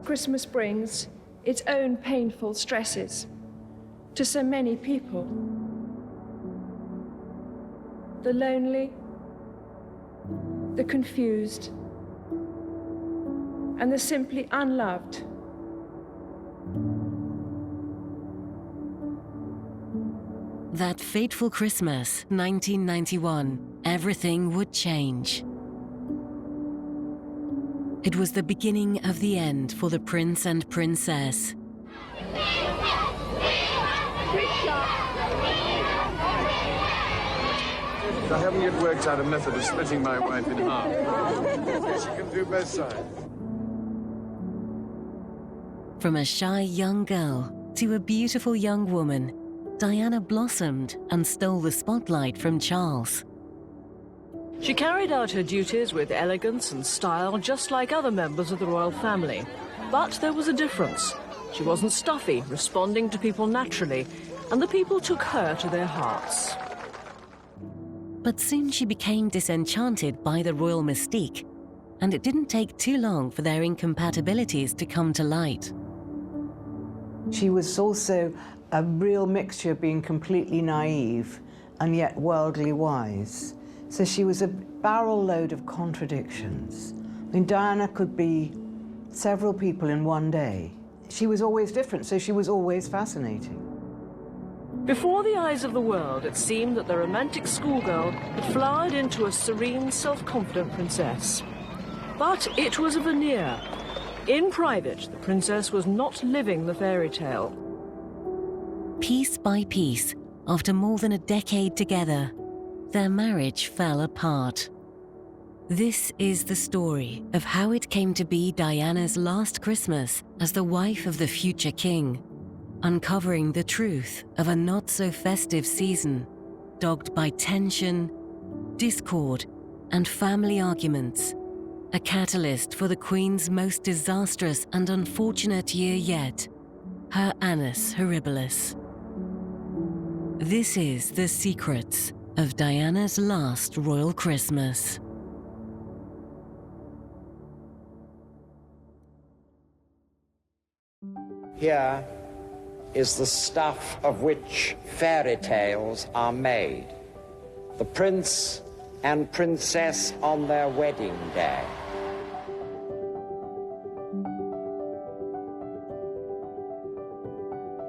Christmas brings its own painful stresses to so many people. The lonely, the confused, and the simply unloved. That fateful Christmas, 1991, everything would change. It was the beginning of the end for the prince and princess. I haven't yet worked out a method of splitting my wife in half. She can do both sides. From a shy young girl to a beautiful young woman, Diana blossomed and stole the spotlight from Charles. She carried out her duties with elegance and style, just like other members of the royal family. But there was a difference. She wasn't stuffy, responding to people naturally, and the people took her to their hearts. But soon she became disenchanted by the royal mystique, and it didn't take too long for their incompatibilities to come to light. She was also a real mixture of being completely naive and yet worldly wise. So she was a barrel load of contradictions. I mean, Diana could be several people in one day. She was always different, so she was always fascinating. Before the eyes of the world, it seemed that the romantic schoolgirl had flowered into a serene, self-confident princess. But it was a veneer. In private, the princess was not living the fairy tale. Piece by piece, after more than a decade together, their marriage fell apart. This is the story of how it came to be Diana's last Christmas as the wife of the future king, uncovering the truth of a not-so-festive season, dogged by tension, discord, and family arguments, a catalyst for the Queen's most disastrous and unfortunate year yet, her annus horribilis. This is the secrets of Diana's last royal Christmas. Here is the stuff of which fairy tales are made. The prince and princess on their wedding day.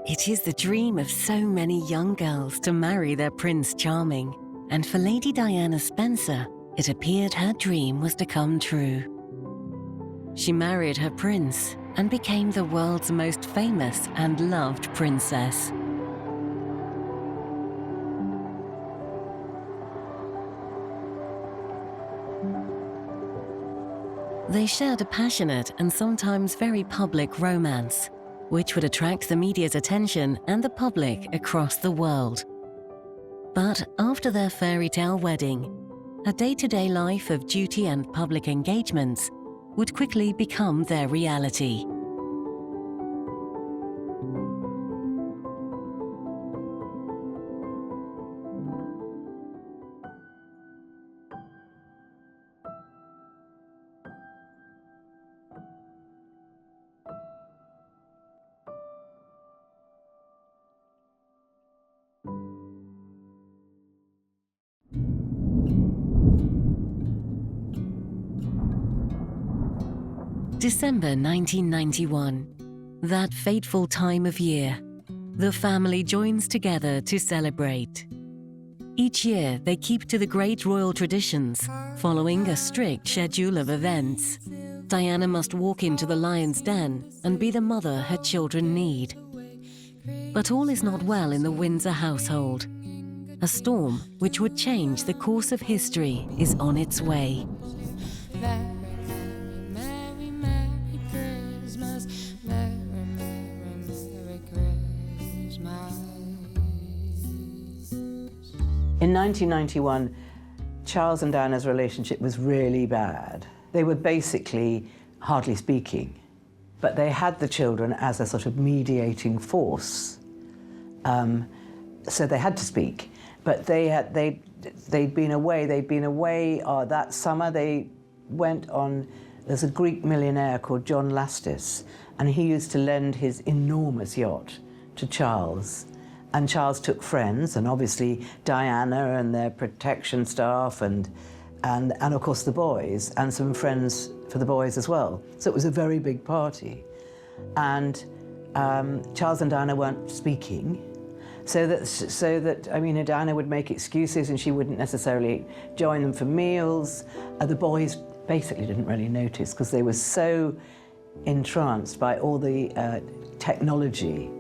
It is the dream of so many young girls to marry their Prince Charming, and for Lady Diana Spencer, it appeared her dream was to come true. She married her prince and became the world's most famous and loved princess. They shared a passionate and sometimes very public romance, which would attract the media's attention and the public across the world. But after their fairy tale wedding, a day-to-day life of duty and public engagements would quickly become their reality. December 1991, that fateful time of year, the family joins together to celebrate. Each year, they keep to the great royal traditions, following a strict schedule of events. Diana must walk into the lion's den and be the mother her children need. But all is not well in the Windsor household. A storm which would change the course of history is on its way. In 1991, Charles and Diana's relationship was really bad. They were basically hardly speaking, but they had the children as a sort of mediating force. So they had to speak, but they'd been away. That summer they went on, there's a Greek millionaire called John Lastis, and he used to lend his enormous yacht to Charles. And Charles took friends, and obviously Diana and their protection staff, and of course the boys, and some friends for the boys as well. So it was a very big party. And Charles and Diana weren't speaking, so that I mean, Diana would make excuses and she wouldn't necessarily join them for meals. The boys basically didn't really notice because they were so entranced by all the technology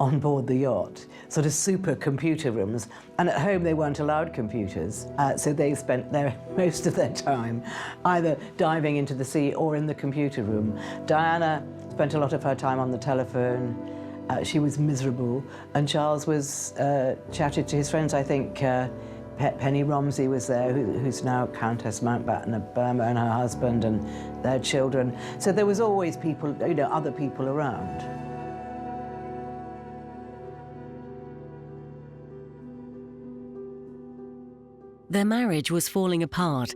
on board the yacht, sort of super computer rooms, and at home they weren't allowed computers, so they spent most of their time either diving into the sea or in the computer room. Diana spent a lot of her time on the telephone. She was miserable, and Charles was chatted to his friends. I think Penny Romsey was there, who's now Countess Mountbatten of Burma, and her husband and their children. So there was always people, you know, other people around. Their marriage was falling apart,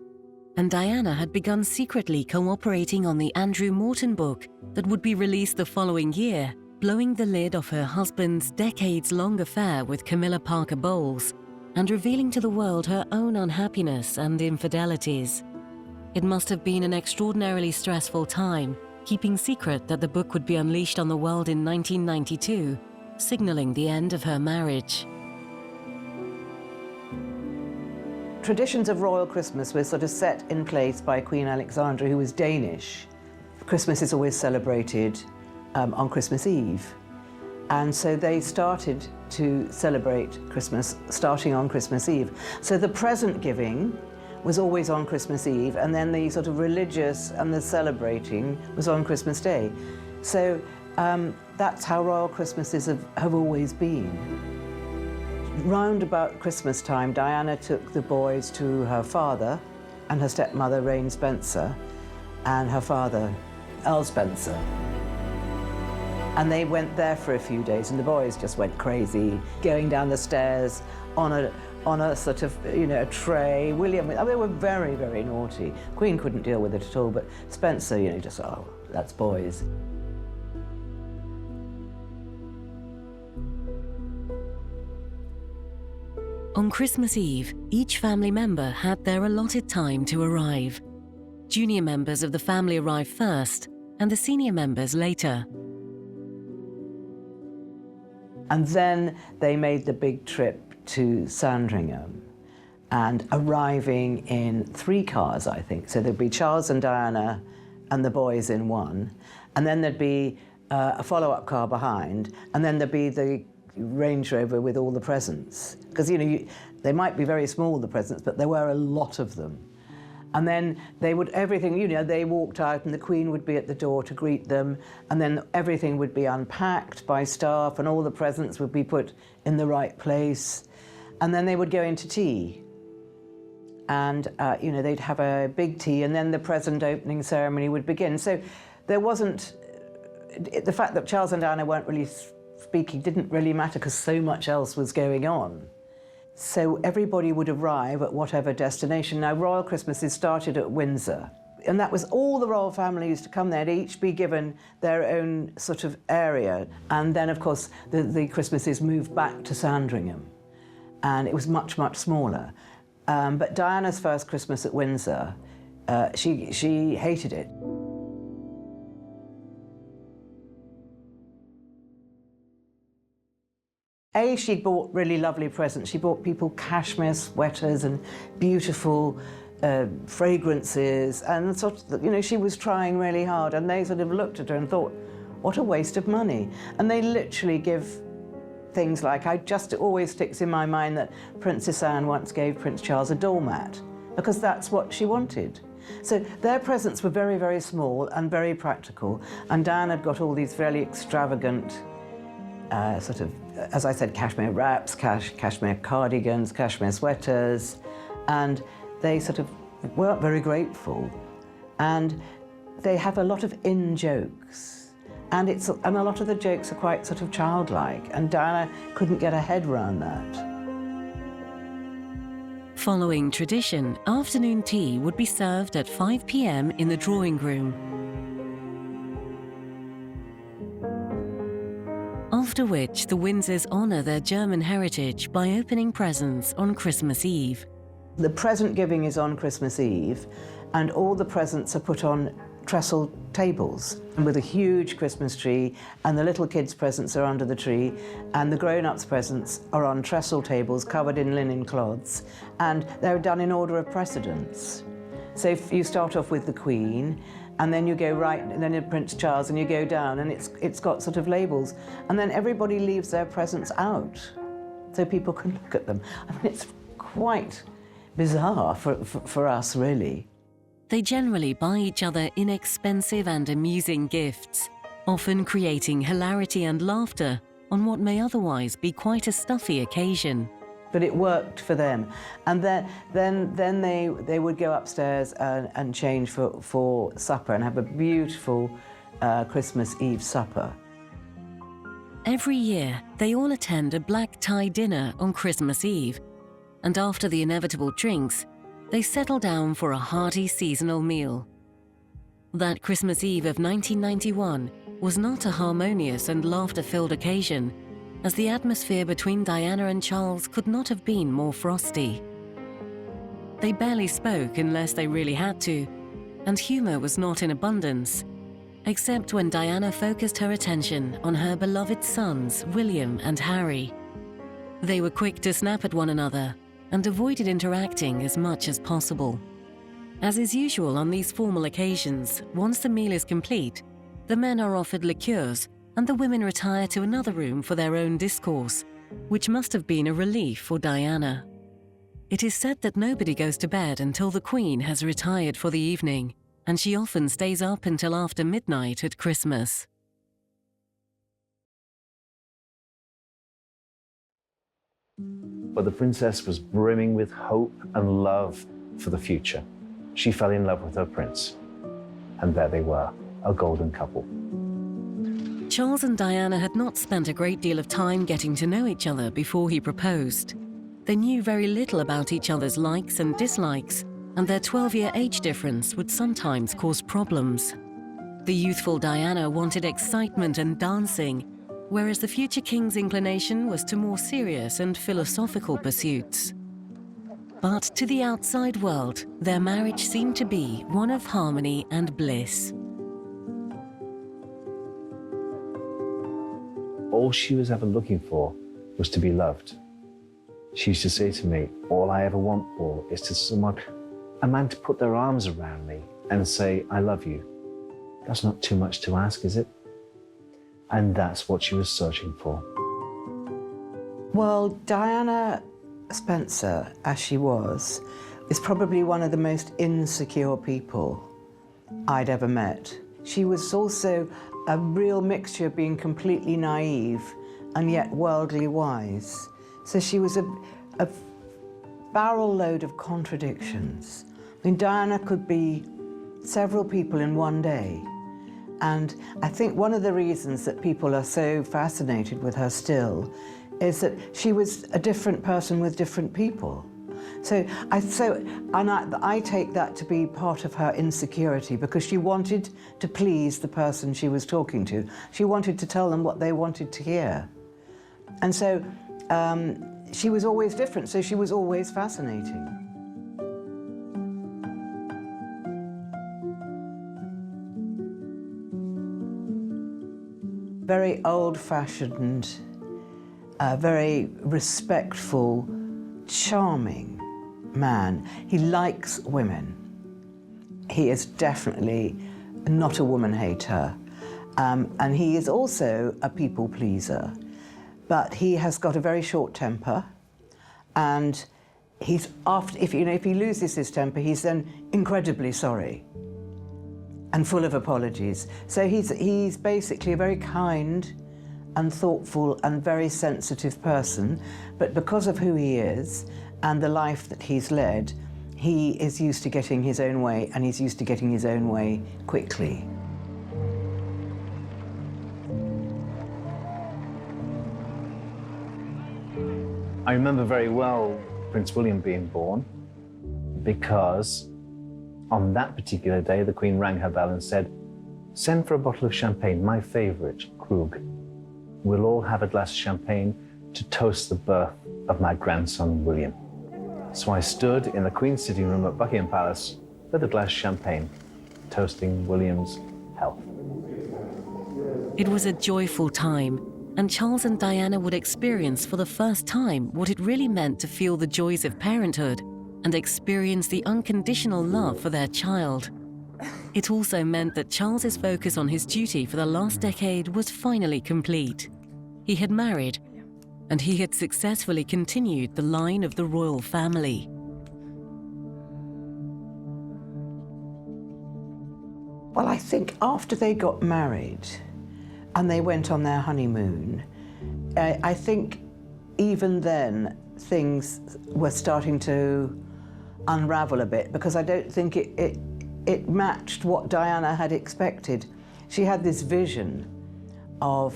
and Diana had begun secretly cooperating on the Andrew Morton book that would be released the following year, blowing the lid off her husband's decades-long affair with Camilla Parker Bowles and revealing to the world her own unhappiness and infidelities. It must have been an extraordinarily stressful time, keeping secret that the book would be unleashed on the world in 1992, signaling the end of her marriage. Traditions of royal Christmas were sort of set in place by Queen Alexandra, who was Danish. Christmas is always celebrated on Christmas Eve. And so they started to celebrate Christmas starting on Christmas Eve. So the present giving was always on Christmas Eve, and then the sort of religious and the celebrating was on Christmas Day. So that's how royal Christmases have always been. Round about Christmas time, Diana took the boys to her father and her stepmother, Rain Spencer, and her father, Earl Spencer. And they went there for a few days, and the boys just went crazy, going down the stairs on a sort of, you know, a tray. William, I mean, they were very, very naughty. Queen couldn't deal with it at all, but Spencer, you know, just, oh, that's boys. On Christmas Eve, each family member had their allotted time to arrive. Junior members of the family arrived first, and the senior members later. And then they made the big trip to Sandringham, and arriving in 3 cars, I think. So there'd be Charles and Diana and the boys in one, and then there'd be a follow-up car behind, and then there'd be the Range Rover with all the presents. Because, you know, they might be very small, the presents, but there were a lot of them. And then they would, everything, you know, they walked out and the Queen would be at the door to greet them, and then everything would be unpacked by staff and all the presents would be put in the right place. And then they would go into tea. And, you know, they'd have a big tea, and then the present opening ceremony would begin. So there wasn't, the fact that Charles and Diana weren't really speaking didn't really matter because so much else was going on. So everybody would arrive at whatever destination. Now, Royal Christmases started at Windsor, and that was all the royal family used to come there. They'd each be given their own sort of area. And then, of course, the Christmases moved back to Sandringham, and it was much, much smaller. But Diana's first Christmas at Windsor, she hated it. She bought really lovely presents. She bought people cashmere sweaters and beautiful fragrances, and sort of, you know, she was trying really hard, and they sort of looked at her and thought, what a waste of money. And they literally give things like, it always sticks in my mind that Princess Anne once gave Prince Charles a doormat, because that's what she wanted. So their presents were very, very small and very practical, and Diana had got all these very extravagant sort of, as I said, cashmere wraps, cashmere cardigans, cashmere sweaters, and they sort of weren't very grateful. And they have a lot of in-jokes, and a lot of the jokes are quite sort of childlike, and Diana couldn't get her head around that. Following tradition, afternoon tea would be served at 5 p.m. in the drawing room. after which the Windsors honour their German heritage by opening presents on Christmas Eve. The present giving is on Christmas Eve, and all the presents are put on trestle tables with a huge Christmas tree, and the little kids' presents are under the tree, and the grown-ups' presents are on trestle tables covered in linen cloths, and they're done in order of precedence. So if you start off with the Queen, and then you go right, and then Prince Charles, and you go down, and it's got sort of labels, and then everybody leaves their presents out, so people can look at them. I mean, it's quite bizarre for us, really. They generally buy each other inexpensive and amusing gifts, often creating hilarity and laughter on what may otherwise be quite a stuffy occasion. But it worked for them. And then they would go upstairs and change for supper and have a beautiful Christmas Eve supper. Every year, they all attend a black tie dinner on Christmas Eve, and after the inevitable drinks, they settle down for a hearty seasonal meal. That Christmas Eve of 1991 was not a harmonious and laughter-filled occasion, as the atmosphere between Diana and Charles could not have been more frosty. They barely spoke unless they really had to, and humour was not in abundance, except when Diana focused her attention on her beloved sons, William and Harry. They were quick to snap at one another and avoided interacting as much as possible. As is usual on these formal occasions, once the meal is complete, the men are offered liqueurs and the women retire to another room for their own discourse, which must have been a relief for Diana. It is said that nobody goes to bed until the Queen has retired for the evening, and she often stays up until after midnight at Christmas. But the princess was brimming with hope and love for the future. She fell in love with her prince, and there they were, a golden couple. Charles and Diana had not spent a great deal of time getting to know each other before he proposed. They knew very little about each other's likes and dislikes, and their 12-year age difference would sometimes cause problems. The youthful Diana wanted excitement and dancing, whereas the future king's inclination was to more serious and philosophical pursuits. But to the outside world, their marriage seemed to be one of harmony and bliss. All she was ever looking for was to be loved. She used to say to me, all I ever want for is a man to put their arms around me and say, I love you. That's not too much to ask, is it? And that's what she was searching for. Well, Diana Spencer, as she was, is probably one of the most insecure people I'd ever met. She was also a real mixture of being completely naive and yet worldly wise. So she was a barrel load of contradictions. I mean, Diana could be several people in one day. And I think one of the reasons that people are so fascinated with her still is that she was a different person with different people. I take that to be part of her insecurity, because she wanted to please the person she was talking to. She wanted to tell them what they wanted to hear. And so she was always different, so she was always fascinating. Very old-fashioned, very respectful, charming man. He likes women. He is definitely not a woman hater. And he is also a people pleaser. But he has got a very short temper, and he's if he loses his temper, he's then incredibly sorry and full of apologies. So he's basically a very kind and thoughtful and very sensitive person, but because of who he is and the life that he's led, he is used to getting his own way, and he's used to getting his own way quickly. I remember very well Prince William being born, because on that particular day, the Queen rang her bell and said, send for a bottle of champagne, my favourite, Krug. we'll all have a glass of champagne to toast the birth of my grandson, William. So I stood in the Queen's sitting room at Buckingham Palace with a glass of champagne, toasting William's health. It was a joyful time, and Charles and Diana would experience for the first time what it really meant to feel the joys of parenthood and experience the unconditional love for their child. It also meant that Charles's focus on his duty for the last decade was finally complete. He had married, and he had successfully continued the line of the royal family. Well, I think after they got married and they went on their honeymoon, I think even then things were starting to unravel a bit, because I don't think it matched what Diana had expected. She had this vision of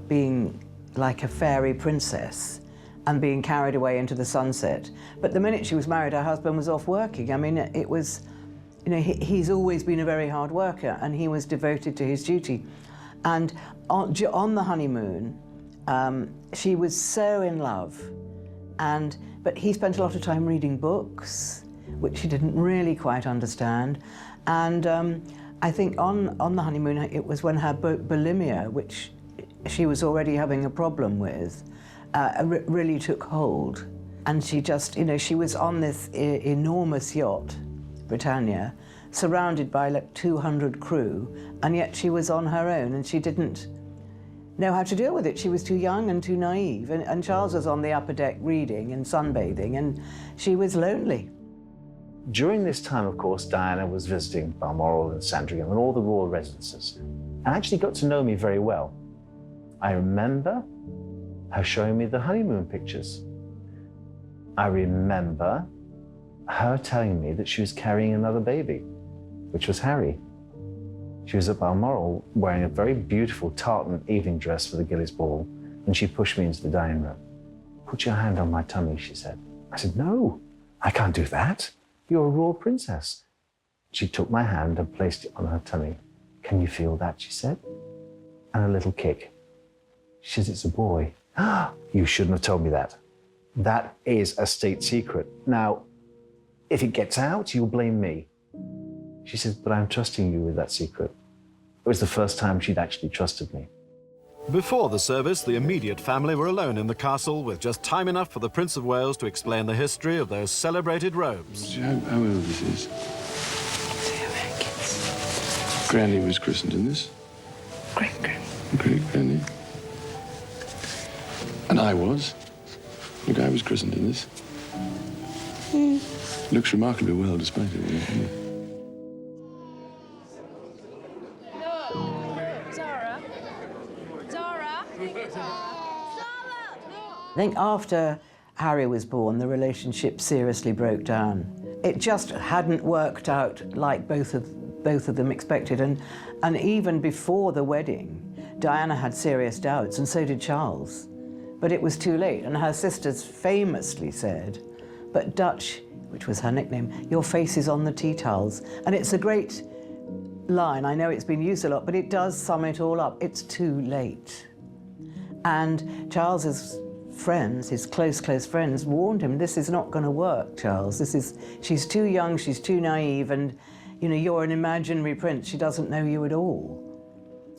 being like a fairy princess and being carried away into the sunset. But the minute she was married, her husband was off working. I mean, it was, you know, he's always been a very hard worker, and he was devoted to his duty. And on the honeymoon, she was so in love, but he spent a lot of time reading books, which she didn't really quite understand. And I think on the honeymoon, it was when her bulimia, which she was already having a problem with, really took hold. And she just, you know, she was on this enormous yacht, Britannia, surrounded by like 200 crew, and yet she was on her own, and she didn't know how to deal with it. She was too young and too naive, and Charles was on the upper deck reading and sunbathing, and she was lonely. During this time, of course, Diana was visiting Balmoral and Sandringham and all the royal residences, and actually got to know me very well. I remember her showing me the honeymoon pictures. I remember her telling me that she was carrying another baby, which was Harry. She was at Balmoral wearing a very beautiful tartan evening dress for the Gillies ball, and she pushed me into the dining room. "Put your hand on my tummy," she said. I said, "No, I can't do that. You're a royal princess." She took my hand and placed it on her tummy. "Can you feel that?" she said. And a little kick. She says, "It's a boy." "You shouldn't have told me that. That is a state secret. Now, if it gets out, you'll blame me." She says, "But I'm trusting you with that secret." It was the first time she'd actually trusted me. Before the service, the immediate family were alone in the castle, with just time enough for the Prince of Wales to explain the history of those celebrated robes. How old this is? Granny was christened in this. Great-granny. Great-granny. And I was. Look, I was christened in this. Looks remarkably well, despite it. I think after Harry was born, the relationship seriously broke down. It just hadn't worked out like both of them expected. And even before the wedding, Diana had serious doubts, and so did Charles. But it was too late, and her sisters famously said, "But Dutch," which was her nickname, "your face is on the tea towels." And it's a great line. I know it's been used a lot, but it does sum it all up. It's too late. And Charles's friends, his close friends, warned him, "This is not going to work, Charles. She's too young, she's too naive, and you know, you're an imaginary prince. She doesn't know you at all."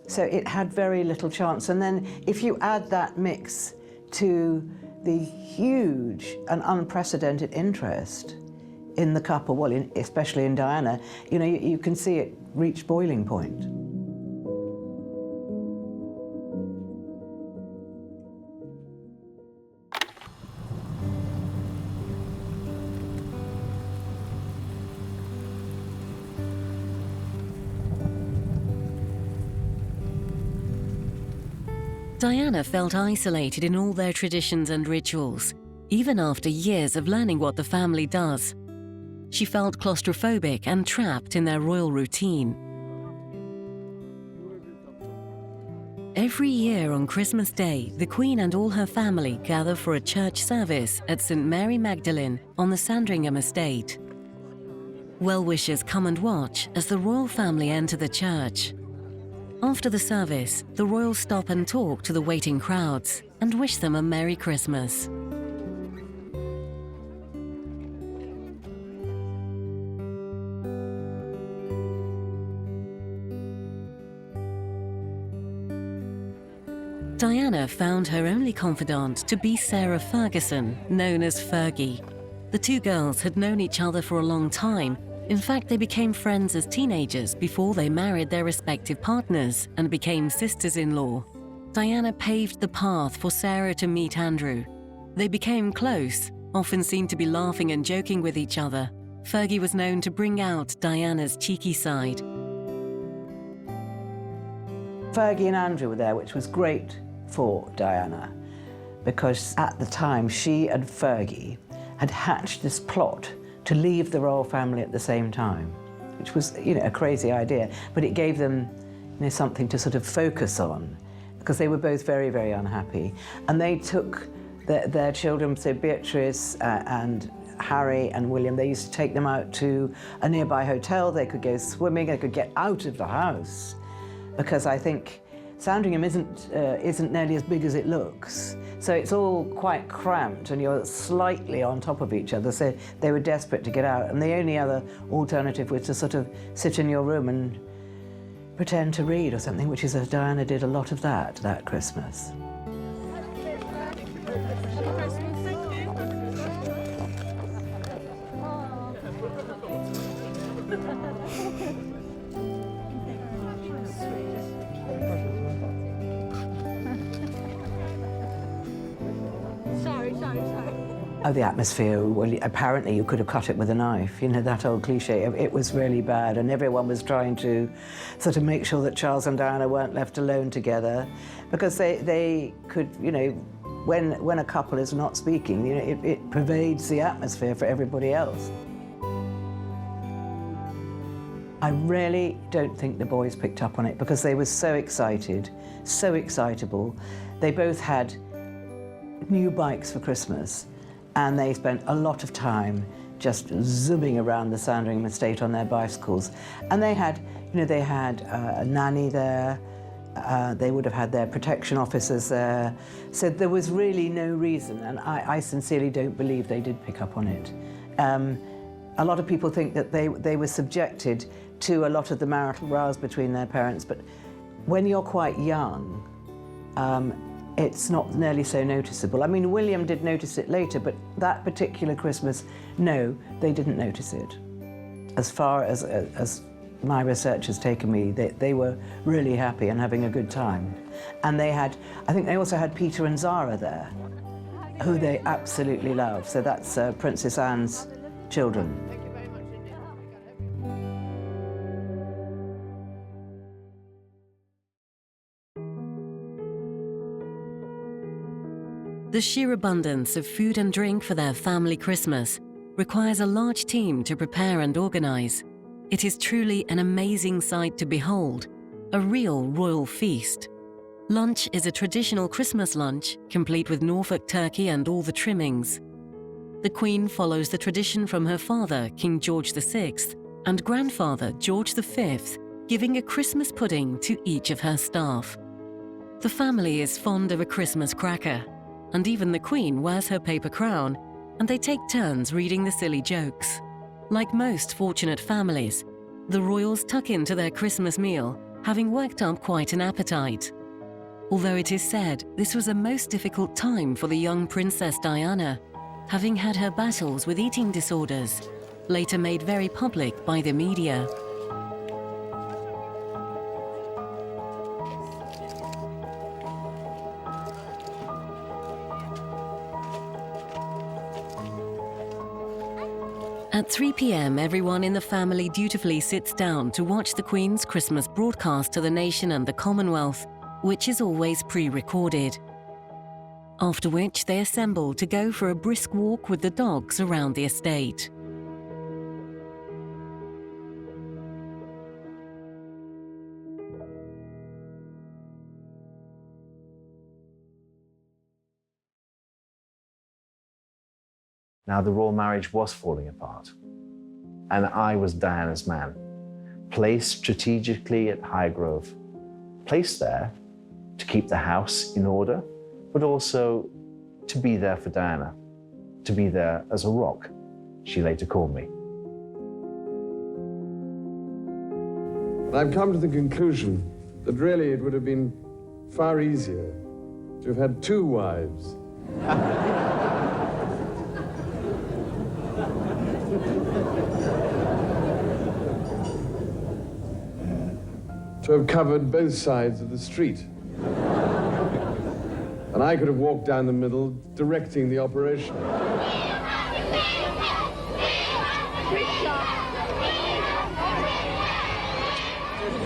So it had very little chance. And then if you add that mix to the huge and unprecedented interest in the couple, well, especially in Diana, you know, you can see it reach boiling point. Diana felt isolated in all their traditions and rituals, even after years of learning what the family does. She felt claustrophobic and trapped in their royal routine. Every year on Christmas Day, the Queen and all her family gather for a church service at St. Mary Magdalene on the Sandringham estate. Well-wishers come and watch as the royal family enter the church. After the service, the royals stop and talk to the waiting crowds and wish them a Merry Christmas. Diana found her only confidant to be Sarah Ferguson, known as Fergie. The two girls had known each other for a long time. In fact, they became friends as teenagers before they married their respective partners and became sisters-in-law. Diana paved the path for Sarah to meet Andrew. They became close, often seen to be laughing and joking with each other. Fergie was known to bring out Diana's cheeky side. Fergie and Andrew were there, which was great for Diana, because at the time she and Fergie had hatched this plot to leave the royal family at the same time, which was, a crazy idea, but it gave them, something to sort of focus on, because they were both very, very unhappy. And they took their children, so Beatrice and Harry and William, they used to take them out to a nearby hotel. They could go swimming, they could get out of the house, because I think Sandringham isn't nearly as big as it looks. So it's all quite cramped and you're slightly on top of each other. So they were desperate to get out. And the only other alternative was to sort of sit in your room and pretend to read or something, which is Diana did a lot of that Christmas. Oh, the atmosphere, well, apparently you could have cut it with a knife, that old cliche. It was really bad, and everyone was trying to sort of make sure that Charles and Diana weren't left alone together, because they could, when a couple is not speaking, it pervades the atmosphere for everybody else. I really don't think the boys picked up on it, because they were so excited, so excitable. They both had new bikes for Christmas, and they spent a lot of time just zooming around the Sandringham estate on their bicycles. And they had, a nanny there. They would have had their protection officers there. So there was really no reason, and I sincerely don't believe they did pick up on it. A lot of people think that they were subjected to a lot of the marital rows between their parents, but when you're quite young, it's not nearly so noticeable. I mean, William did notice it later, but that particular Christmas, no, they didn't notice it. As far as my research has taken me, they were really happy and having a good time. And I think they also had Peter and Zara there, who they absolutely love. So that's Princess Anne's children. The sheer abundance of food and drink for their family Christmas requires a large team to prepare and organize. It is truly an amazing sight to behold, a real royal feast. Lunch is a traditional Christmas lunch, complete with Norfolk turkey and all the trimmings. The Queen follows the tradition from her father, King George VI, and grandfather, George V, giving a Christmas pudding to each of her staff. The family is fond of a Christmas cracker, and even the Queen wears her paper crown, and they take turns reading the silly jokes. Like most fortunate families, the royals tuck into their Christmas meal, having worked up quite an appetite. Although it is said this was a most difficult time for the young Princess Diana, having had her battles with eating disorders, later made very public by the media. At 3 p.m, everyone in the family dutifully sits down to watch the Queen's Christmas broadcast to the nation and the Commonwealth, which is always pre-recorded. After which they assemble to go for a brisk walk with the dogs around the estate. Now the royal marriage was falling apart, and I was Diana's man, placed strategically at Highgrove, placed there to keep the house in order, but also to be there for Diana, to be there as a rock, she later called me. I've come to the conclusion that really it would have been far easier to have had 2 wives. To have covered both sides of the street. And I could have walked down the middle, directing the operation.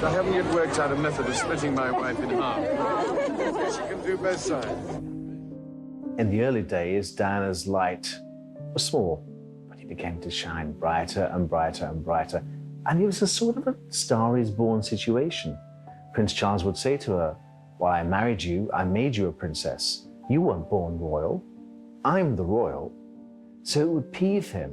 I haven't yet worked out a method of splitting my wife in half. She can do both sides. In the early days, Diana's light was small, but it began to shine brighter and brighter and brighter. And it was a sort of a Star is Born situation. Prince Charles would say to her, "Well, I married you, I made you a princess. You weren't born royal. I'm the royal." So it would peeve him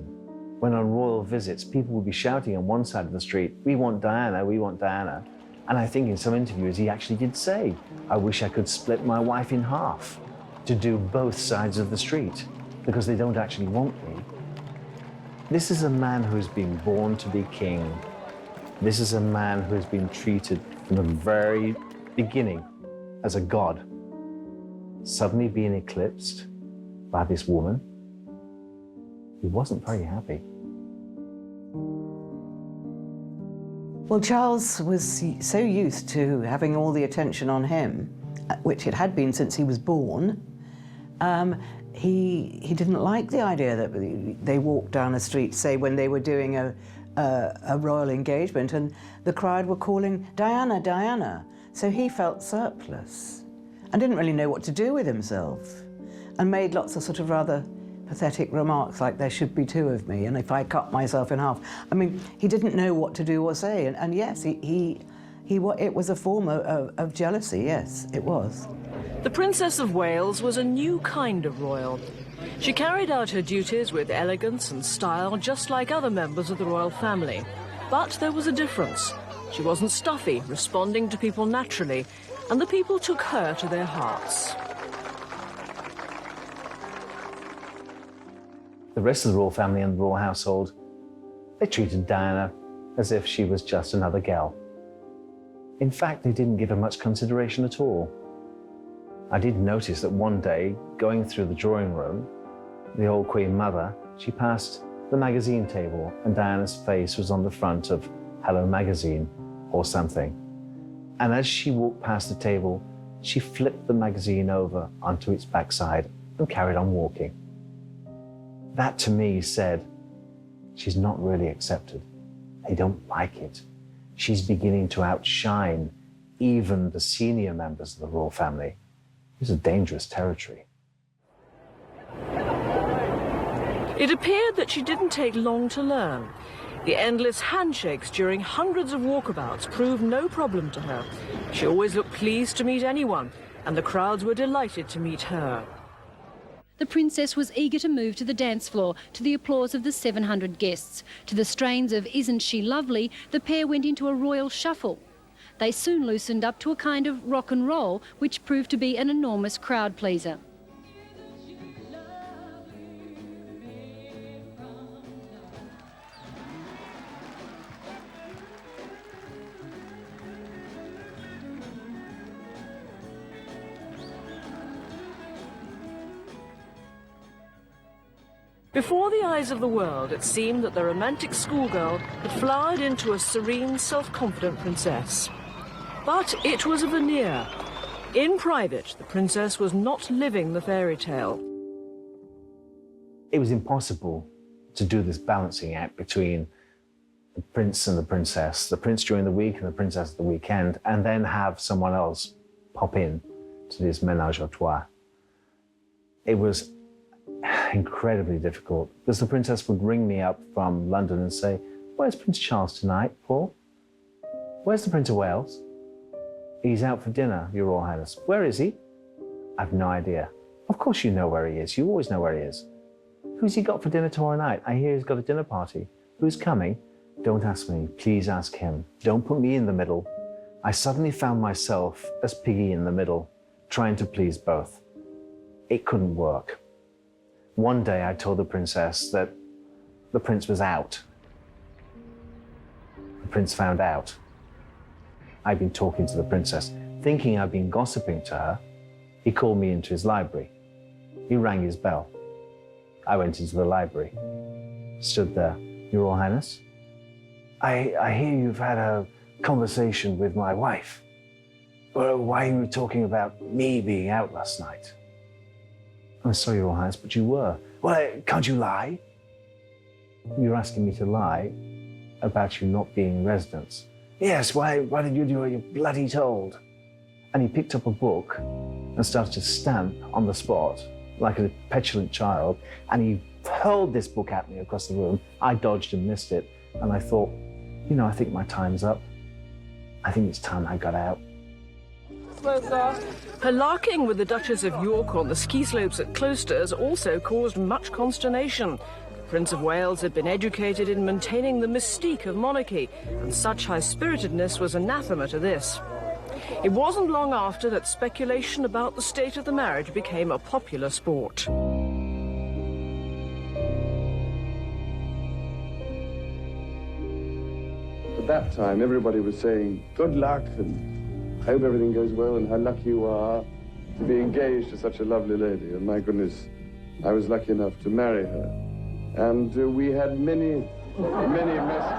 when on royal visits, people would be shouting on one side of the street, "We want Diana, we want Diana." And I think in some interviews, he actually did say, "I wish I could split my wife in half to do both sides of the street because they don't actually want me." This is a man who's been born to be king. This is a man who has been treated from the very beginning as a god. Suddenly being eclipsed by this woman, he wasn't very happy. Well, Charles was so used to having all the attention on him, which it had been since he was born, he didn't like the idea that they walked down a street, say, when they were doing a royal engagement, and the crowd were calling, "Diana, Diana." So he felt surplus and didn't really know what to do with himself, and made lots of sort of rather pathetic remarks like, "There should be 2 of me, and if I cut myself in half." I mean, he didn't know what to do or say, and yes, it was a form of jealousy, yes, it was. The Princess of Wales was a new kind of royal. She carried out her duties with elegance and style, just like other members of the royal family. But there was a difference. She wasn't stuffy, responding to people naturally, and the people took her to their hearts. The rest of the royal family and the royal household, they treated Diana as if she was just another girl. In fact, they didn't give her much consideration at all. I did notice that one day, going through the drawing room, the old Queen Mother, she passed the magazine table and Diana's face was on the front of Hello Magazine or something. And as she walked past the table, she flipped the magazine over onto its backside and carried on walking. That to me said, she's not really accepted. They don't like it. She's beginning to outshine even the senior members of the royal family. This is dangerous territory. It appeared that she didn't take long to learn. The endless handshakes during hundreds of walkabouts proved no problem to her. She always looked pleased to meet anyone, and the crowds were delighted to meet her. The princess was eager to move to the dance floor, to the applause of the 700 guests. To the strains of Isn't She Lovely, the pair went into a royal shuffle. They soon loosened up to a kind of rock and roll, which proved to be an enormous crowd pleaser. Before the eyes of the world, it seemed that the romantic schoolgirl had flowered into a serene, self-confident princess. But it was a veneer. In private, the princess was not living the fairy tale. It was impossible to do this balancing act between the prince and the princess, the prince during the week and the princess at the weekend, and then have someone else pop in to this ménage à trois. It was incredibly difficult because the princess would ring me up from London and say, "Where's Prince Charles tonight, Paul? Where's the Prince of Wales? He's out for dinner, Your Royal Highness. Where is he?" I've no idea. Of course you know where he is. You always know where he is. Who's he got for dinner tomorrow night? I hear he's got a dinner party. Who's coming? Don't ask me. Please ask him. Don't put me in the middle. I suddenly found myself as piggy in the middle, trying to please both. It couldn't work. One day I told the princess that the prince was out. The prince found out. I'd been talking to the princess, thinking I'd been gossiping to her. He called me into his library. He rang his bell. I went into the library, stood there. Your Royal Highness, I hear you've had a conversation with my wife. Well, why are you talking about me being out last night? I'm sorry, Your Royal Highness, but you were. Well, can't you lie? You're asking me to lie about you not being in residence. Yes, why did you do what you're bloody told? And he picked up a book and started to stamp on the spot like a petulant child, and he hurled this book at me across the room. I dodged and missed it, and I thought, you know, I think my time's up. I think it's time I got out. Her larking with the Duchess of York on the ski slopes at Closters also caused much consternation. The Prince of Wales had been educated in maintaining the mystique of monarchy, and such high-spiritedness was anathema to this. It wasn't long after that speculation about the state of the marriage became a popular sport. At that time, everybody was saying, good luck, and I hope everything goes well, and how lucky you are to be engaged to such a lovely lady. And my goodness, I was lucky enough to marry her. And we had many messages.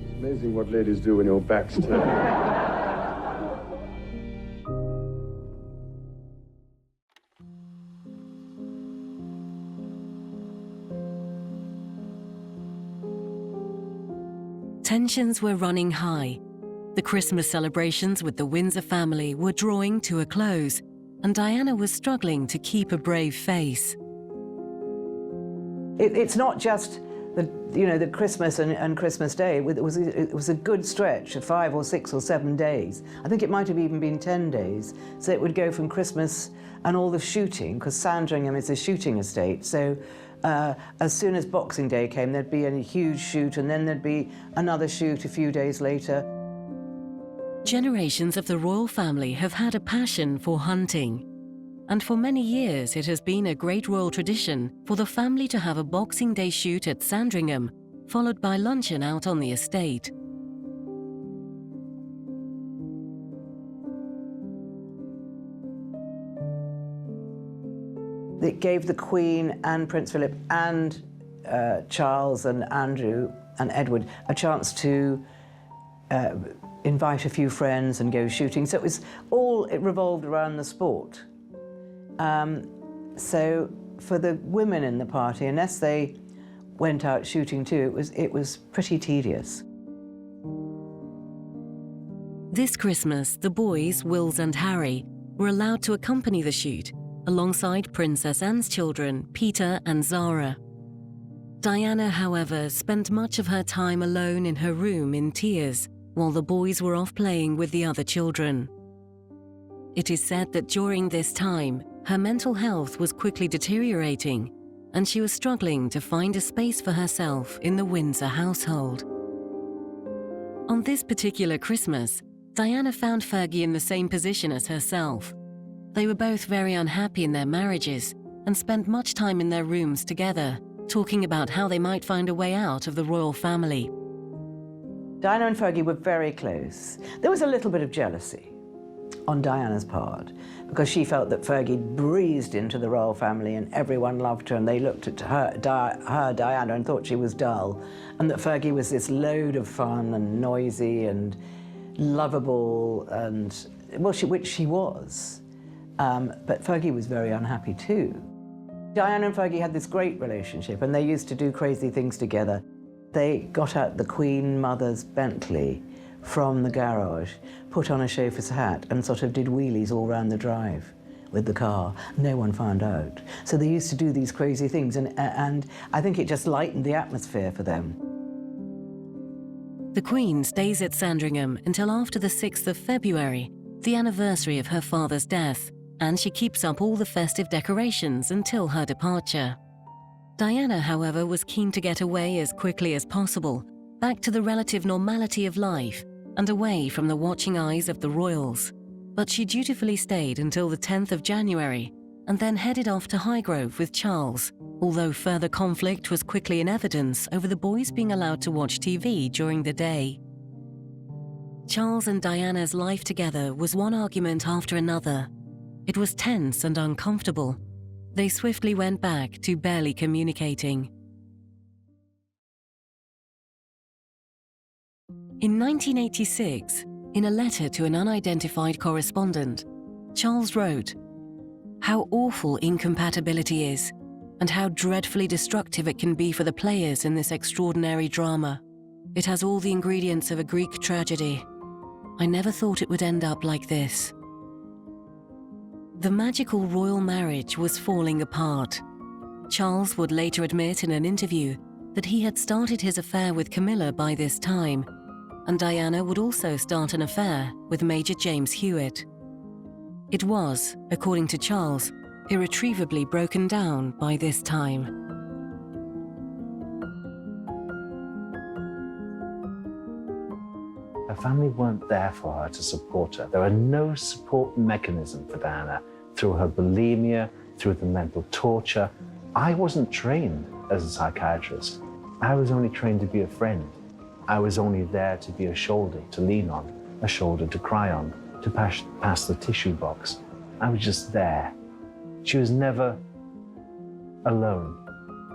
It's amazing what ladies do when your back's turned. Tensions were running high. The Christmas celebrations with the Windsor family were drawing to a close, and Diana was struggling to keep a brave face. It's not just the Christmas and Christmas Day. It was a good stretch of 5 or 6 or 7 days. I think it might have even been 10 days. So it would go from Christmas and all the shooting, because Sandringham is a shooting estate. So as soon as Boxing Day came, there'd be a huge shoot, and then there'd be another shoot a few days later. Generations of the royal family have had a passion for hunting. And for many years, it has been a great royal tradition for the family to have a Boxing Day shoot at Sandringham, followed by luncheon out on the estate. It gave the Queen and Prince Philip and Charles and Andrew and Edward a chance to invite a few friends and go shooting. So it revolved around the sport. So for the women in the party, unless they went out shooting too, it was pretty tedious. This Christmas, the boys, Wills and Harry, were allowed to accompany the shoot alongside Princess Anne's children, Peter and Zara. Diana, however, spent much of her time alone in her room in tears, while the boys were off playing with the other children. It is said that during this time, her mental health was quickly deteriorating, and she was struggling to find a space for herself in the Windsor household. On this particular Christmas, Diana found Fergie in the same position as herself. They were both very unhappy in their marriages and spent much time in their rooms together, talking about how they might find a way out of the royal family. Diana and Fergie were very close. There was a little bit of jealousy on Diana's part, because she felt that Fergie breezed into the royal family and everyone loved her, and they looked at her, Diana, and thought she was dull, and that Fergie was this load of fun and noisy and lovable, and well, which she was. But Fergie was very unhappy too. Diana and Fergie had this great relationship, and they used to do crazy things together. They got out the Queen Mother's Bentley from the garage, put on a chauffeur's hat, and sort of did wheelies all round the drive with the car. No one found out. So they used to do these crazy things, and I think it just lightened the atmosphere for them. The Queen stays at Sandringham until after the 6th of February, the anniversary of her father's death, and she keeps up all the festive decorations until her departure. Diana, however, was keen to get away as quickly as possible, back to the relative normality of life and away from the watching eyes of the royals. But she dutifully stayed until the 10th of January and then headed off to Highgrove with Charles, although further conflict was quickly in evidence over the boys being allowed to watch TV during the day. Charles and Diana's life together was one argument after another. It was tense and uncomfortable. They swiftly went back to barely communicating. In 1986, in a letter to an unidentified correspondent, Charles wrote, "How awful incompatibility is, and how dreadfully destructive it can be for the players in this extraordinary drama. It has all the ingredients of a Greek tragedy. I never thought it would end up like this." The magical royal marriage was falling apart. Charles would later admit in an interview that he had started his affair with Camilla by this time, and Diana would also start an affair with Major James Hewitt. It was, according to Charles, irretrievably broken down by this time. Her family weren't there for her to support her. There were no support mechanism for Diana through her bulimia, through the mental torture. I wasn't trained as a psychiatrist. I was only trained to be a friend. I was only there to be a shoulder to lean on, a shoulder to cry on, to pass the tissue box. I was just there. She was never alone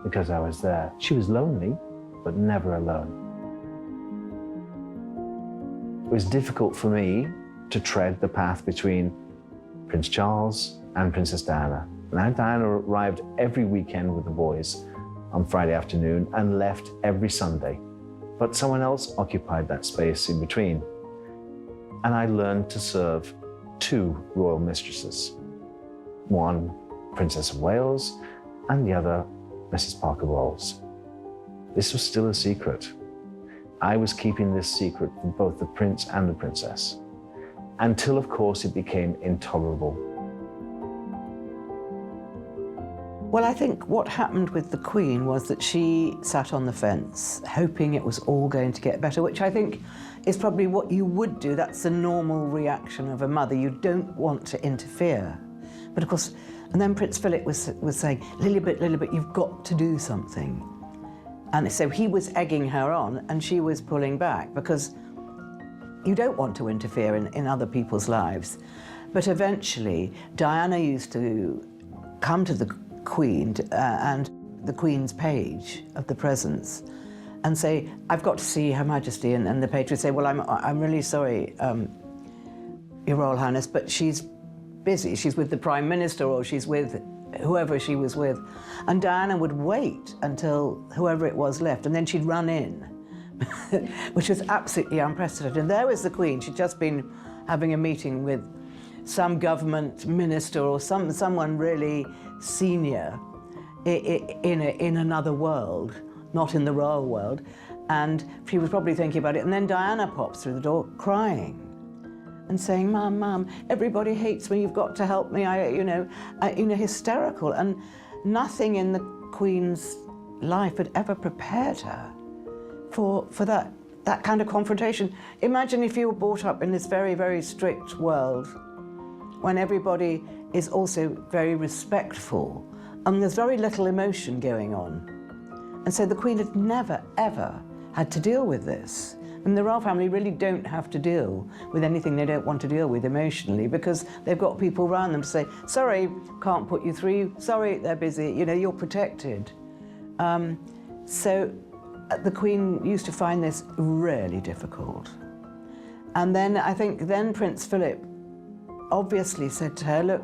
because I was there. She was lonely, but never alone. It was difficult for me to tread the path between Prince Charles and Princess Diana. Now, Diana arrived every weekend with the boys on Friday afternoon and left every Sunday. But someone else occupied that space in between. And I learned to serve two royal mistresses. One, Princess of Wales, and the other, Mrs. Parker Bowles. This was still a secret. I was keeping this secret from both the prince and the princess, until, of course, it became intolerable. Well, I think what happened with the Queen was that she sat on the fence, hoping it was all going to get better, which I think is probably what you would do. That's the normal reaction of a mother. You don't want to interfere. But of course, and then Prince Philip was saying, Lilibet, you've got to do something. And so he was egging her on and she was pulling back because you don't want to interfere in other people's lives. But eventually, Diana used to come to the Queen and the Queen's page of the presence and say, "I've got to see Her Majesty," and the page would say, "Well, I'm really sorry, Your Royal Highness, but she's busy. She's with the Prime Minister or she's with whoever she was with." And Diana would wait until whoever it was left, and then she'd run in, which was absolutely unprecedented. And there was the Queen. She'd just been having a meeting with some government minister or someone really senior in another world, not in the royal world. And she was probably thinking about it. And then Diana pops through the door crying and saying, Mum, everybody hates me, you've got to help me, hysterical. And nothing in the Queen's life had ever prepared her for that kind of confrontation. Imagine if you were brought up in this very, very strict world when everybody is also very respectful and there's very little emotion going on. And so the Queen had never, ever had to deal with this. And the royal family really don't have to deal with anything they don't want to deal with emotionally because they've got people around them to say, sorry, can't put you through, sorry, they're busy, you're protected. So the Queen used to find this really difficult. And then I think Prince Philip obviously said to her, look,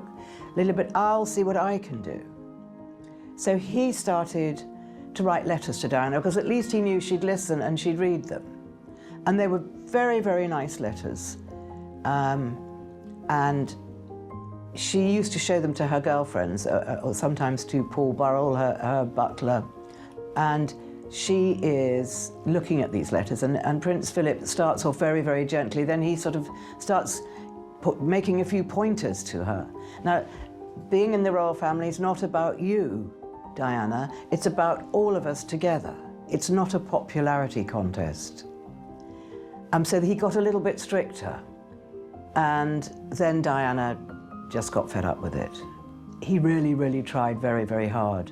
Lilibet, I'll see what I can do. So he started to write letters to Diana because at least he knew she'd listen and she'd read them. And they were very, very nice letters. And she used to show them to her girlfriends, or sometimes to Paul Burrell, her butler. And she is looking at these letters, and Prince Philip starts off very, very gently. Then he sort of starts making a few pointers to her. Now, being in the royal family is not about you. Diana. It's about all of us together. It's not a popularity contest. So he got a little bit stricter. And then Diana just got fed up with it. He really, really tried very, very hard.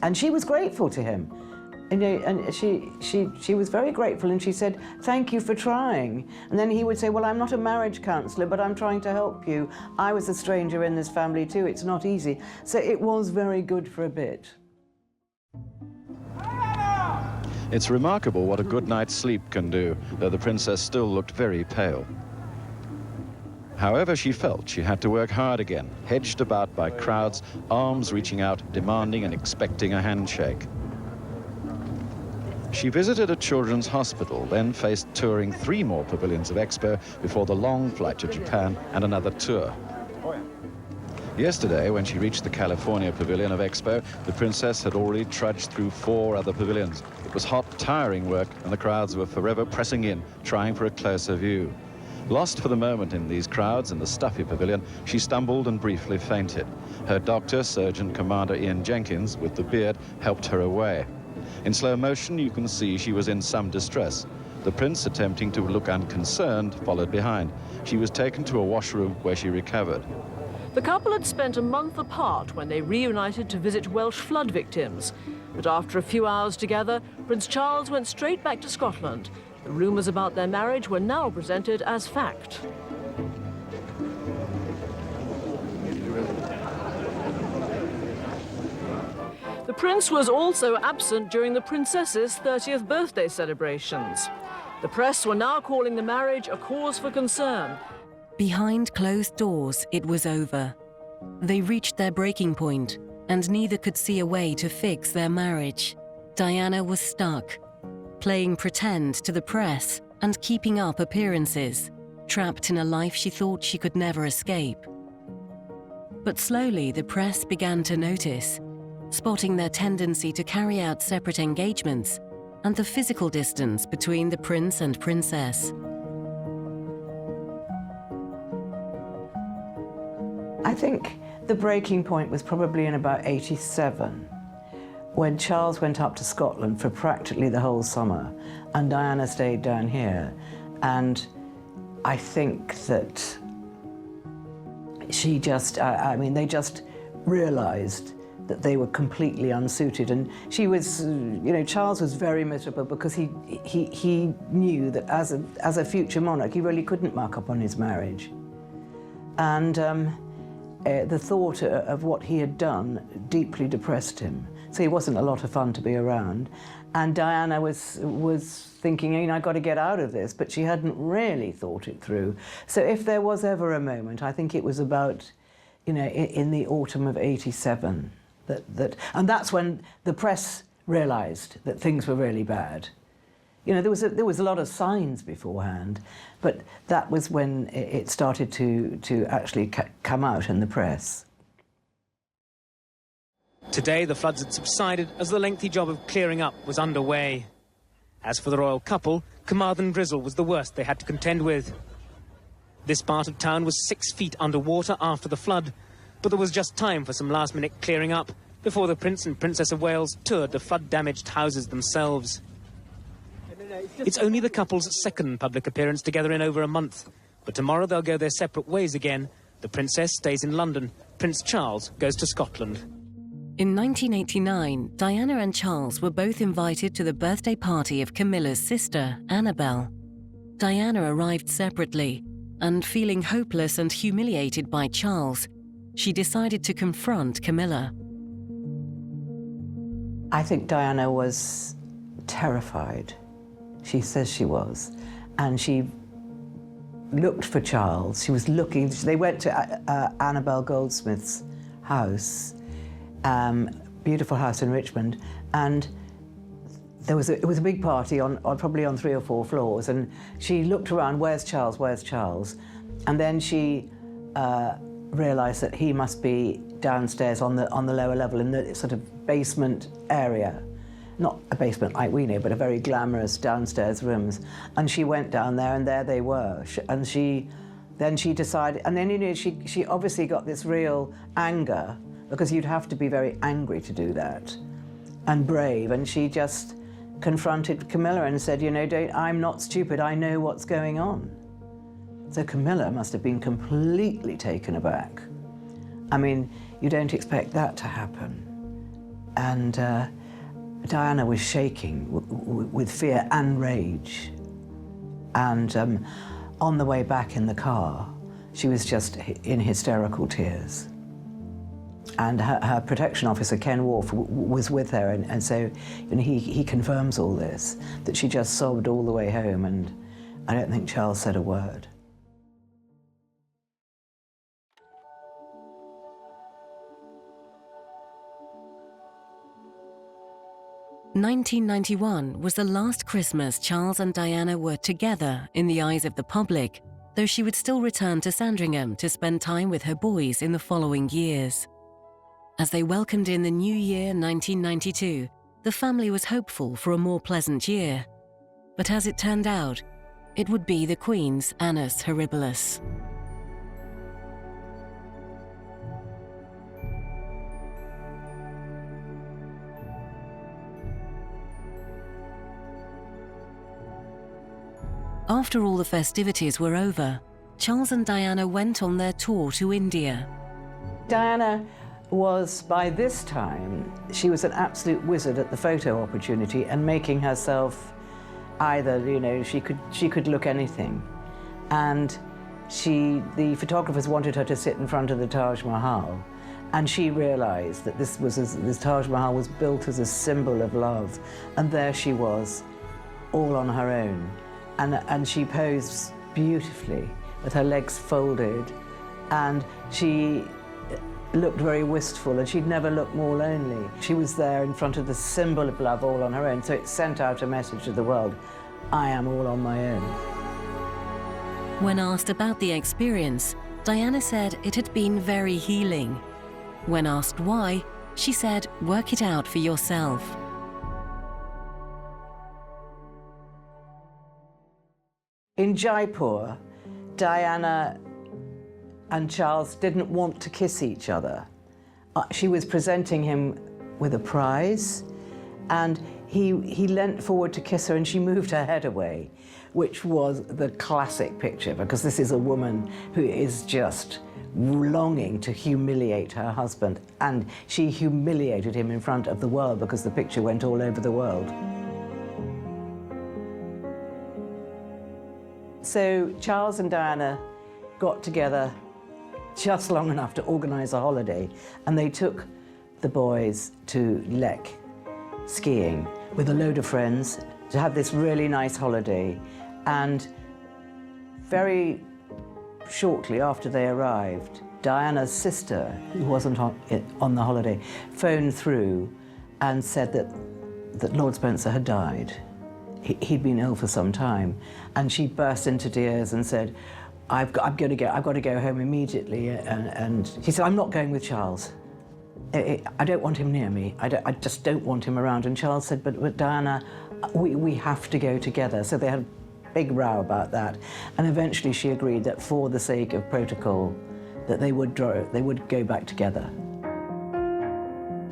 And she was grateful to him. And she was very grateful, and she said, "Thank you for trying." And then he would say, "Well, I'm not a marriage counsellor, but I'm trying to help you. I was a stranger in this family too. It's not easy." So it was very good for a bit. It's remarkable what a good night's sleep can do, though the princess still looked very pale. However she felt, she had to work hard again, hedged about by crowds, arms reaching out, demanding and expecting a handshake. She visited a children's hospital, then faced touring 3 more pavilions of Expo before the long flight to Japan and another tour. Yesterday, when she reached the California pavilion of Expo, the princess had already trudged through 4 other pavilions. It was hot, tiring work, and the crowds were forever pressing in, trying for a closer view. Lost for the moment in these crowds in the stuffy pavilion, she stumbled and briefly fainted. Her doctor, Surgeon Commander Ian Jenkins, with the beard, helped her away. In slow motion, you can see she was in some distress. The prince, attempting to look unconcerned, followed behind. She was taken to a washroom where she recovered. The couple had spent a month apart when they reunited to visit Welsh flood victims. But after a few hours together, Prince Charles went straight back to Scotland. The rumours about their marriage were now presented as fact. The prince was also absent during the princess's 30th birthday celebrations. The press were now calling the marriage a cause for concern. Behind closed doors, it was over. They reached their breaking point, and neither could see a way to fix their marriage. Diana was stuck, playing pretend to the press and keeping up appearances, trapped in a life she thought she could never escape. But slowly the press began to notice, spotting their tendency to carry out separate engagements and the physical distance between the prince and princess. I think the breaking point was probably in about 87, when Charles went up to Scotland for practically the whole summer, and Diana stayed down here. And I think that she just, they just realised that they were completely unsuited. And she was, Charles was very miserable because he knew that as a future monarch, he really couldn't mark up on his marriage. And the thought of what he had done deeply depressed him. So he wasn't a lot of fun to be around. And Diana was thinking, I've got to get out of this, but she hadn't really thought it through. So if there was ever a moment, I think it was about, in the autumn of 87, and that's when the press realised that things were really bad. There was a lot of signs beforehand, but that was when it started to actually come out in the press. Today, the floods had subsided as the lengthy job of clearing up was underway. As for the royal couple, Carmarthen drizzle was the worst they had to contend with. This part of town was 6 feet underwater after the flood, but there was just time for some last-minute clearing up before the Prince and Princess of Wales toured the flood-damaged houses themselves. It's only the couple's second public appearance together in over a month, but tomorrow they'll go their separate ways again. The Princess stays in London. Prince Charles goes to Scotland. In 1989, Diana and Charles were both invited to the birthday party of Camilla's sister, Annabelle. Diana arrived separately, and feeling hopeless and humiliated by Charles, she decided to confront Camilla. I think Diana was terrified. She says she was. And she looked for Charles. She was looking. They went to Annabelle Goldsmith's house, beautiful house in Richmond, and it was a big party on probably on 3 or 4 floors, and she looked around, where's Charles, where's Charles? And then she realised that he must be downstairs on the lower level in the sort of basement area. Not a basement like we know, but a very glamorous downstairs rooms. And she went down there, and there they were. And she then she decided, and then, you know, she obviously got this real anger, because you'd have to be very angry to do that, and brave, and she just confronted Camilla and said, you know, I'm not stupid, I know what's going on. So Camilla must have been completely taken aback. I mean, you don't expect that to happen. And Diana was shaking with fear and rage. And on the way back in the car, she was just in hysterical tears. And her protection officer, Ken Wolfe, was with her, and so, you know, he confirms all this, that she just sobbed all the way home, and I don't think Charles said a word. "1991 was the last Christmas Charles and Diana were together in the eyes of the public, though she would still return to Sandringham to spend time with her boys in the following years. As they welcomed in the new year 1992, the family was hopeful for a more pleasant year. But as it turned out, it would be the Queen's annus horribilis. After all the festivities were over, Charles and Diana went on their tour to India. Diana was, by this time, she was an absolute wizard at the photo opportunity and making herself either, you know, she could look anything. And the photographers wanted her to sit in front of the Taj Mahal, and she realized that this Taj Mahal was built as a symbol of love, and there she was, all on her own. And she posed beautifully with her legs folded, and she looked very wistful, and she'd never looked more lonely. She was there in front of the symbol of love all on her own, so it sent out a message to the world, I am all on my own. When asked about the experience, Diana said it had been very healing. When asked why, she said, work it out for yourself. In Jaipur, Diana and Charles didn't want to kiss each other. She was presenting him with a prize, and he leant forward to kiss her, and she moved her head away, which was the classic picture, because this is a woman who is just longing to humiliate her husband, and she humiliated him in front of the world because the picture went all over the world. So Charles and Diana got together just long enough to organize a holiday, and they took the boys to Lek skiing with a load of friends to have this really nice holiday. And very shortly after they arrived, Diana's sister, who wasn't on the holiday, phoned through and said that Lord Spencer had died. He'd been ill for some time, and she burst into tears and said, I've got to go home immediately. And she said, I'm not going with Charles. I don't want him near me. I just don't want him around. And Charles said, but Diana, we have to go together. So they had a big row about that. And eventually she agreed that for the sake of protocol, that they would go back together.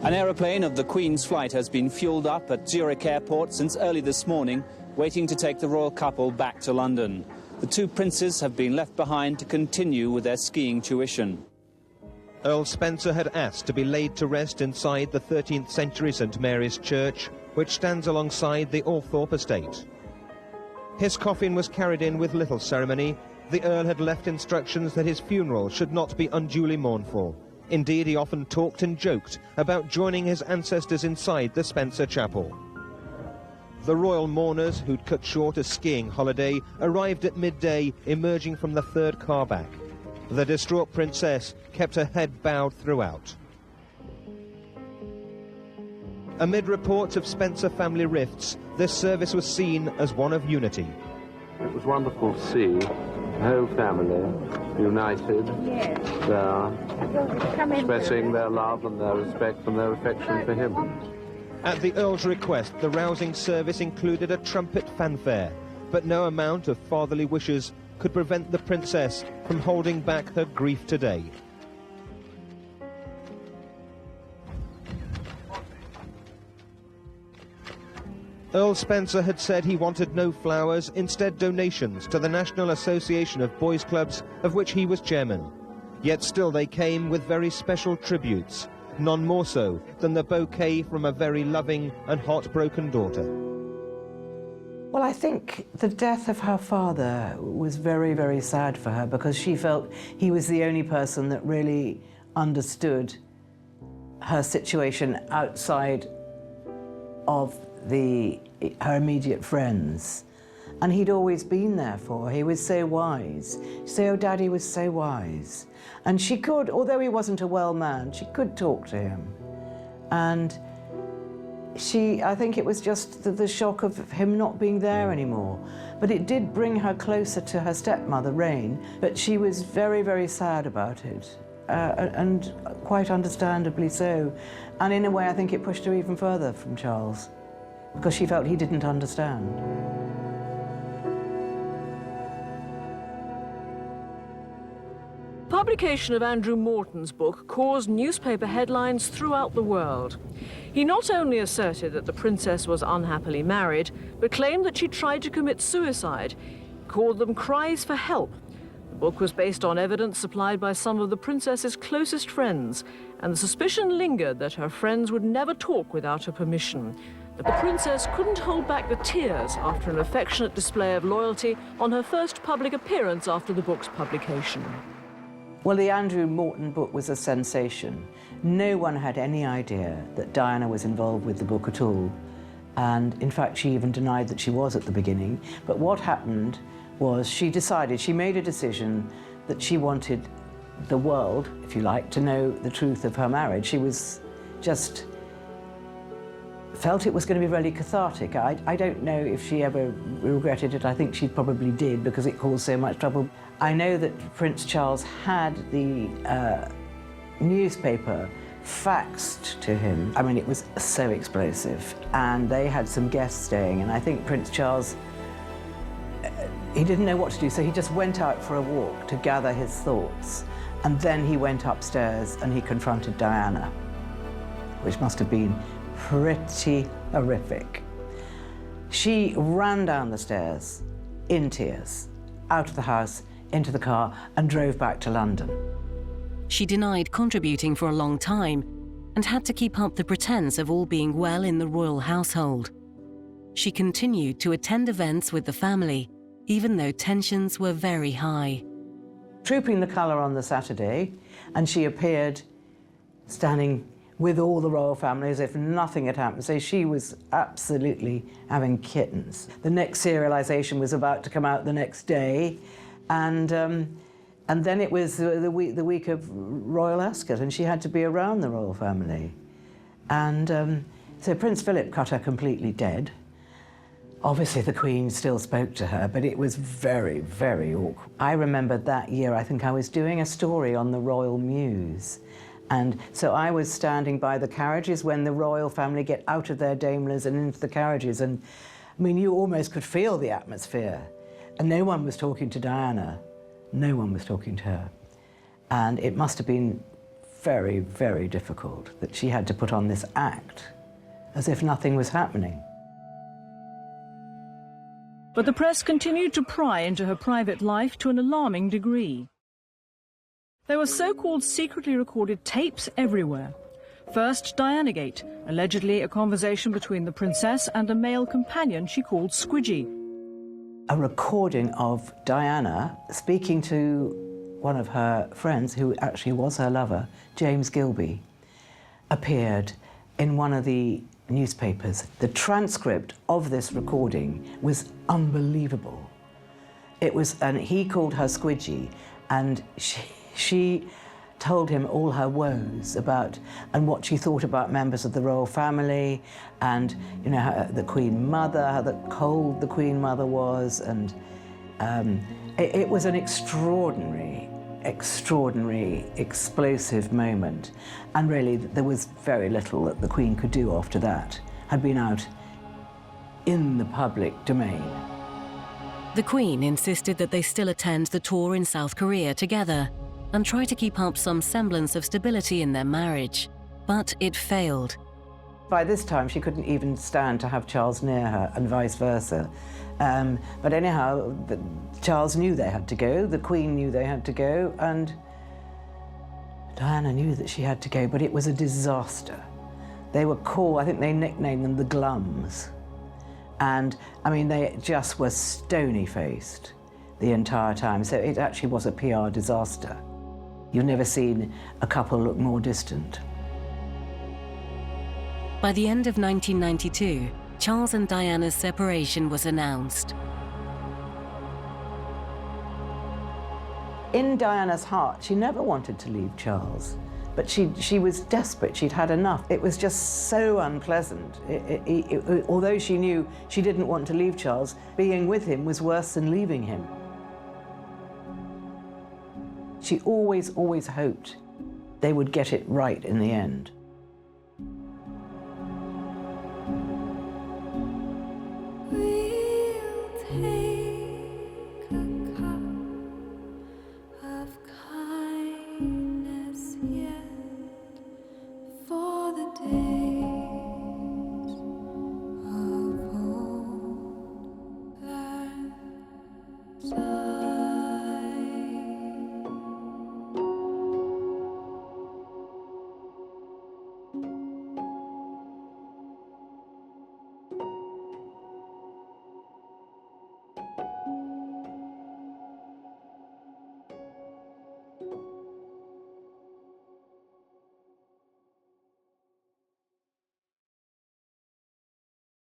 An aeroplane of the Queen's flight has been fueled up at Zurich Airport since early this morning, waiting to take the royal couple back to London. The two princes have been left behind to continue with their skiing tuition. Earl Spencer had asked to be laid to rest inside the 13th century St Mary's Church, which stands alongside the Althorpe estate. His coffin was carried in with little ceremony. The Earl had left instructions that his funeral should not be unduly mournful. Indeed, he often talked and joked about joining his ancestors inside the Spencer Chapel. The royal mourners, who'd cut short a skiing holiday, arrived at midday, emerging from the third car back. The distraught princess kept her head bowed throughout. Amid reports of Spencer family rifts, this service was seen as one of unity. It was wonderful to see the whole family united, expressing their love and their respect and their affection for him. At the Earl's request, the rousing service included a trumpet fanfare, but no amount of fatherly wishes could prevent the princess from holding back her grief today. Earl Spencer had said he wanted no flowers, instead donations to the National Association of Boys' Clubs, of which he was chairman. Yet still they came with very special tributes, none more so than the bouquet from a very loving and heartbroken daughter. Well, I think the death of her father was very, very sad for her because she felt he was the only person that really understood her situation outside of her immediate friends. And he'd always been there for her. He was so wise. She'd say, oh, Daddy was so wise. And she could, although he wasn't a well man, she could talk to him. And I think it was just the shock of him not being there anymore. But it did bring her closer to her stepmother, Rain, but she was very, very sad about it, and quite understandably so. And in a way, I think it pushed her even further from Charles, because she felt he didn't understand. Publication of Andrew Morton's book caused newspaper headlines throughout the world. He not only asserted that the princess was unhappily married, but claimed that she tried to commit suicide. He called them cries for help. The book was based on evidence supplied by some of the princess's closest friends, and the suspicion lingered that her friends would never talk without her permission. The princess couldn't hold back the tears after an affectionate display of loyalty on her first public appearance after the book's publication. Well, the Andrew Morton book was a sensation. No one had any idea that Diana was involved with the book at all. And in fact, she even denied that she was at the beginning. But what happened was she made a decision that she wanted the world, if you like, to know the truth of her marriage. She was just felt it was going to be really cathartic. I don't know if she ever regretted it. I think she probably did because it caused so much trouble. I know that Prince Charles had the newspaper faxed to him. I mean, it was so explosive. And they had some guests staying, and I think Prince Charles, he didn't know what to do, so he just went out for a walk to gather his thoughts. And then he went upstairs and he confronted Diana, which must have been pretty horrific. She ran down the stairs in tears, out of the house, into the car, and drove back to London. She denied contributing for a long time and had to keep up the pretense of all being well in the royal household. She continued to attend events with the family, even though tensions were very high. Trooping the colour on the Saturday, and she appeared standing with all the royal family as if nothing had happened. So she was absolutely having kittens. The next serialisation was about to come out the next day, and then it was the week of Royal Ascot, and she had to be around the royal family. And so Prince Philip cut her completely dead. Obviously the Queen still spoke to her, but it was very, very awkward. I remember that year, I think I was doing a story on the Royal Mews. And so I was standing by the carriages when the royal family get out of their Daimlers and into the carriages. And I mean, you almost could feel the atmosphere. And no one was talking to Diana. No one was talking to her. And it must have been very, very difficult that she had to put on this act as if nothing was happening. But the press continued to pry into her private life to an alarming degree. There were so-called secretly recorded tapes everywhere. First, Dianagate, allegedly a conversation between the princess and a male companion she called Squidgy. A recording of Diana speaking to one of her friends, who actually was her lover, James Gilby, appeared in one of the newspapers. The transcript of this recording was unbelievable. It was, and he called her Squidgy, and she told him all her woes about, and what she thought about members of the royal family, and you know, the Queen Mother, how cold the Queen Mother was, and it was an extraordinary, explosive moment. And really, there was very little that the Queen could do after that. Had been out in the public domain. The Queen insisted that they still attend the tour in South Korea together and try to keep up some semblance of stability in their marriage, but it failed. By this time, she couldn't even stand to have Charles near her, and vice versa. But anyhow, Charles knew they had to go, the Queen knew they had to go, and Diana knew that she had to go, but it was a disaster. They were called, I think they nicknamed them the Glums. And, I mean, they just were stony-faced the entire time, so it actually was a PR disaster. You've never seen a couple look more distant. By the end of 1992, Charles and Diana's separation was announced. In Diana's heart, she never wanted to leave Charles, but she was desperate. She'd had enough. It was just so unpleasant. Although she knew she didn't want to leave Charles, being with him was worse than leaving him. She always, always hoped they would get it right in the end.